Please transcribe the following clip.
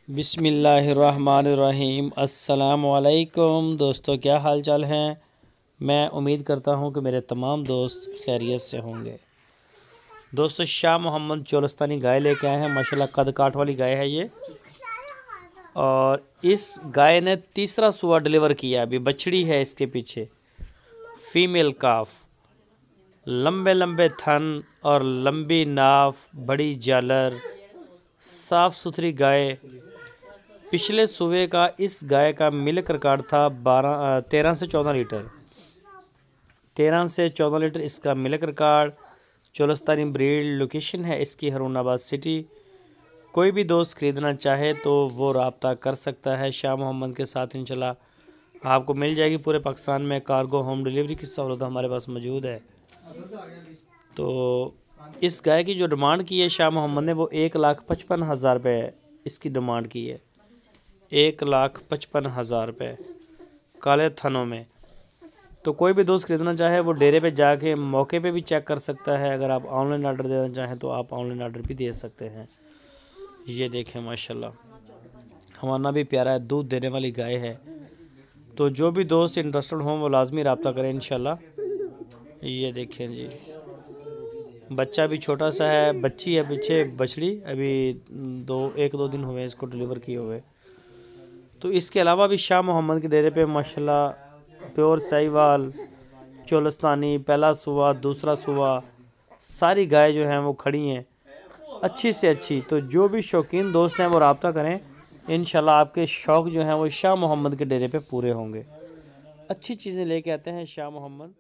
बिस्मिल्लाहिर्रहमानिर्रहीम। अस्सलाम वालेकुम दोस्तों, क्या हाल चाल हैं। मैं उम्मीद करता हूं कि मेरे तमाम दोस्त खैरियत से होंगे। दोस्तों, शाह मोहम्मद चोलस्तानी गाय लेके आए हैं। माशाल्लाह कद काठ वाली गाय है ये, और इस गाय ने तीसरा सुआ डिलीवर किया। अभी बछड़ी है इसके पीछे, फीमेल काफ, लंबे लंबे थन और लंबी नाफ, बड़ी जालर, साफ़ सुथरी गाय। पिछले सुबह का इस गाय का मिल्क रिकॉर्ड था 13 से 14 लीटर। 13 से 14 लीटर इसका milk record. Cholistani breed. Location है इसकी हरूनाबाद सिटी। कोई भी दोस्त ख़रीदना चाहे तो वो रब्ता कर सकता है शाह मोहम्मद के साथ। इंशाल्लाह आपको मिल जाएगी पूरे पाकिस्तान में। कार्गो होम डिलीवरी की सहूलत हमारे पास मौजूद है। तो इस गाय की जो डिमांड की है शाह मोहम्मद ने, वो 1,55,000 रुपये इसकी डिमांड की है। 1,55,000 रुपये काले थनों में। तो कोई भी दोस्त ख़रीदना चाहे वो डेरे पे जाके मौके पे भी चेक कर सकता है। अगर आप ऑनलाइन ऑर्डर देना चाहें तो आप ऑनलाइन ऑर्डर भी दे सकते हैं। ये देखें माशाल्लाह, हमारा भी प्यारा है, दूध देने वाली गाय है। तो जो भी दोस्त इंटरेस्टेड हों वो लाजमी रब्ता करें इंशाल्लाह। ये देखें जी, बच्चा भी छोटा सा है, बच्ची है पीछे बछड़ी। अभी 1-2 दिन हुए इसको डिलीवर किए हुए। तो इसके अलावा भी शाह मोहम्मद के डेरे पे माशाल्लाह प्योर साहिवाल, चोलस्तानी, पहला सुबह, दूसरा सुबह, सारी गाय जो हैं वो खड़ी हैं, अच्छी से अच्छी। तो जो भी शौकीन दोस्त हैं वो रब्ता करें। इंशाल्लाह आपके शौक़ जो हैं वो शाह मोहम्मद के डेरे पे पूरे होंगे। अच्छी चीज़ें लेके आते हैं शाह मोहम्मद।